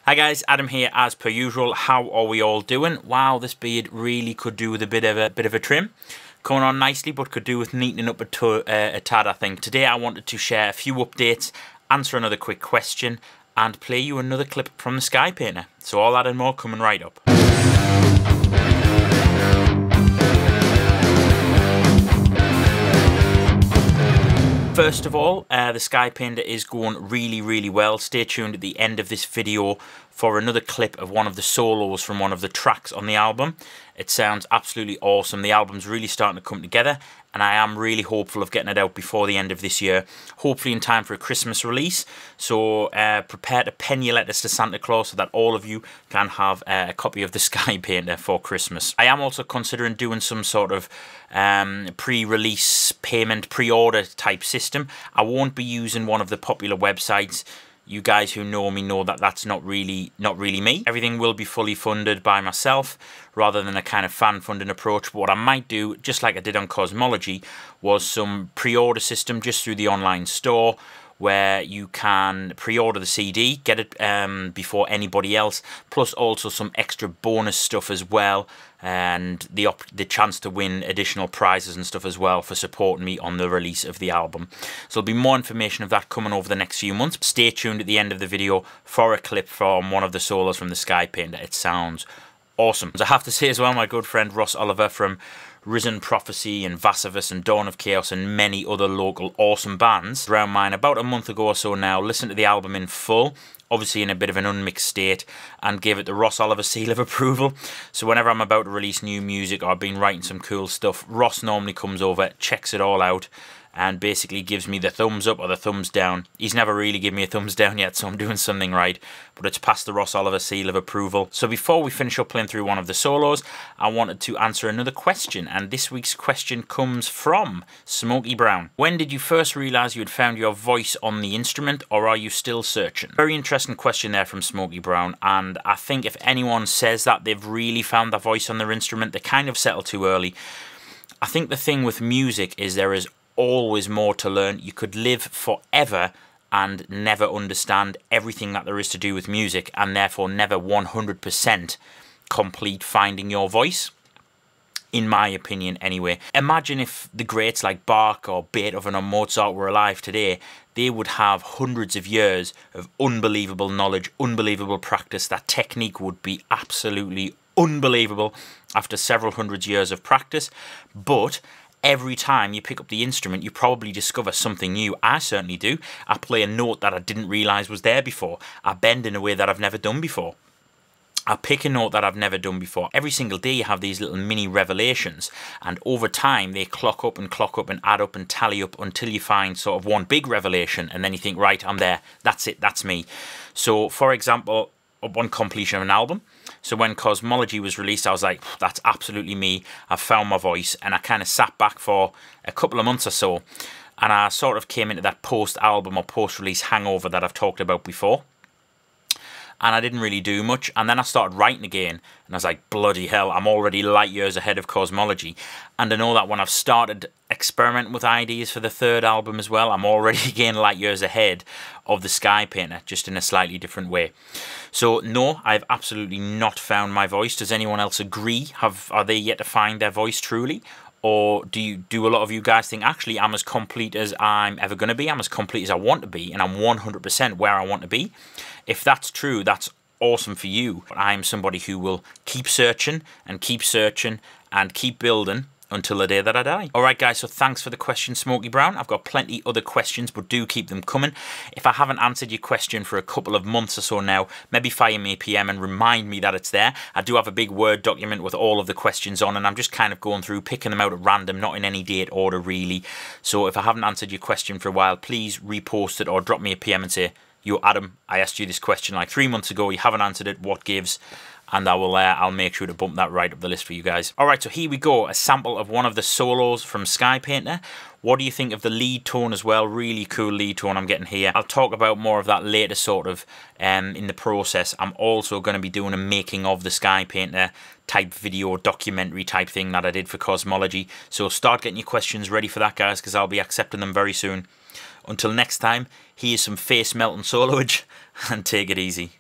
Hi guys, Adam here as per usual. How are we all doing? Wow, this beard really could do with a bit of a trim. Coming on nicely, but could do with neatening up a tad, I think. Today I wanted to share a few updates, answer another quick question, and play you another clip from the SkyPainter. So all that and more coming right up. First of all, the SkyPainter is going really well. Stay tuned at the end of this video for another clip of one of the solos from one of the tracks on the album. It sounds absolutely awesome. The album's really starting to come together, and I am really hopeful of getting it out before the end of this year, hopefully in time for a Christmas release. So prepare to pen your letters to Santa Claus so that all of you can have a copy of the SkyPainter for Christmas. I am also considering doing some sort of pre-release payment, pre-order type system. I won't be using one of the popular websites. You guys who know me know that that's not really me. Everything will be fully funded by myself rather than a kind of fan funding approach. But what I might do, just like I did on Cosmology, was some pre-order system just through the online store where you can pre-order the CD, get it before anybody else, plus also some extra bonus stuff as well, and the chance to win additional prizes and stuff as well for supporting me on the release of the album. So there'll be more information of that coming over the next few months. Stay tuned at the end of the video for a clip from one of the solos from the SkyPainter. It sounds awesome. I have to say as well, my good friend Ross Oliver from Risen Prophecy and Vassivus and Dawn of Chaos and many other local awesome bands around mine about a month ago or so now listened to the album in full, obviously in a bit of an unmixed state, and gave it the Ross Oliver seal of approval. So whenever I'm about to release new music or I've been writing some cool stuff, Ross normally comes over, checks it all out, and basically gives me the thumbs up or the thumbs down. He's never really given me a thumbs down yet, so I'm doing something right, but it's past the Ross Oliver seal of approval. So before we finish up playing through one of the solos, I wanted to answer another question, and this week's question comes from Smokey Brown. When did you first realise you had found your voice on the instrument, or are you still searching? Very interesting question there from Smokey Brown, and I think if anyone says that they've really found their voice on their instrument, they kind of settle too early. I think the thing with music is there is always more to learn. You could live forever and never understand everything that there is to do with music, and therefore never 100% complete finding your voice, in my opinion anyway. Imagine if the greats like Bach or Beethoven or Mozart were alive today. They would have hundreds of years of unbelievable knowledge, unbelievable practice. That technique would be absolutely unbelievable after several hundred years of practice. But every time you pick up the instrument, you probably discover something new. I certainly do. I play a note that I didn't realise was there before. I bend in a way that I've never done before. I pick a note that I've never done before. Every single day you have these little mini revelations, and over time they clock up and add up and tally up until you find sort of one big revelation, and then you think, right, I'm there. That's it. That's me. So, for example, upon completion of an album, so when Cosmology was released, I was like, that's absolutely me. I've found my voice. And I kind of sat back for a couple of months or so, and I sort of came into that post-album or post-release hangover that I've talked about before. And I didn't really do much. And then I started writing again, and I was like, bloody hell, I'm already light years ahead of Cosmology. And I know that when I've started experimenting with ideas for the third album as well, I'm already again light years ahead of the SkyPainter, just in a slightly different way. So no, I've absolutely not found my voice. Does anyone else agree? Are they yet to find their voice truly? Or do a lot of you guys think, actually, I'm as complete as I'm ever going to be, I'm as complete as I want to be, and I'm 100% where I want to be? If that's true, that's awesome for you. I'm somebody who will keep searching and keep building until the day that I die. Alright guys, so thanks for the question, Smokey Brown. I've got plenty other questions, but do keep them coming. If I haven't answered your question for a couple of months or so now, maybe fire me a PM and remind me that it's there. I do have a big Word document with all of the questions on, and I'm just kind of going through, picking them out at random, not in any date order really. So if I haven't answered your question for a while, please repost it or drop me a PM and say, yo Adam, I asked you this question like 3 months ago, you haven't answered it, what gives? And I'll make sure to bump that right up the list for you guys. Alright, so here we go, a sample of one of the solos from SkyPainter. What do you think of the lead tone as well? Really cool lead tone I'm getting here. I'll talk about more of that later sort of in the process. I'm also going to be doing a making of the SkyPainter type video documentary type thing that I did for Cosmology. So start getting your questions ready for that, guys, because I'll be accepting them very soon. Until next time, here's some face melting soloage, and take it easy.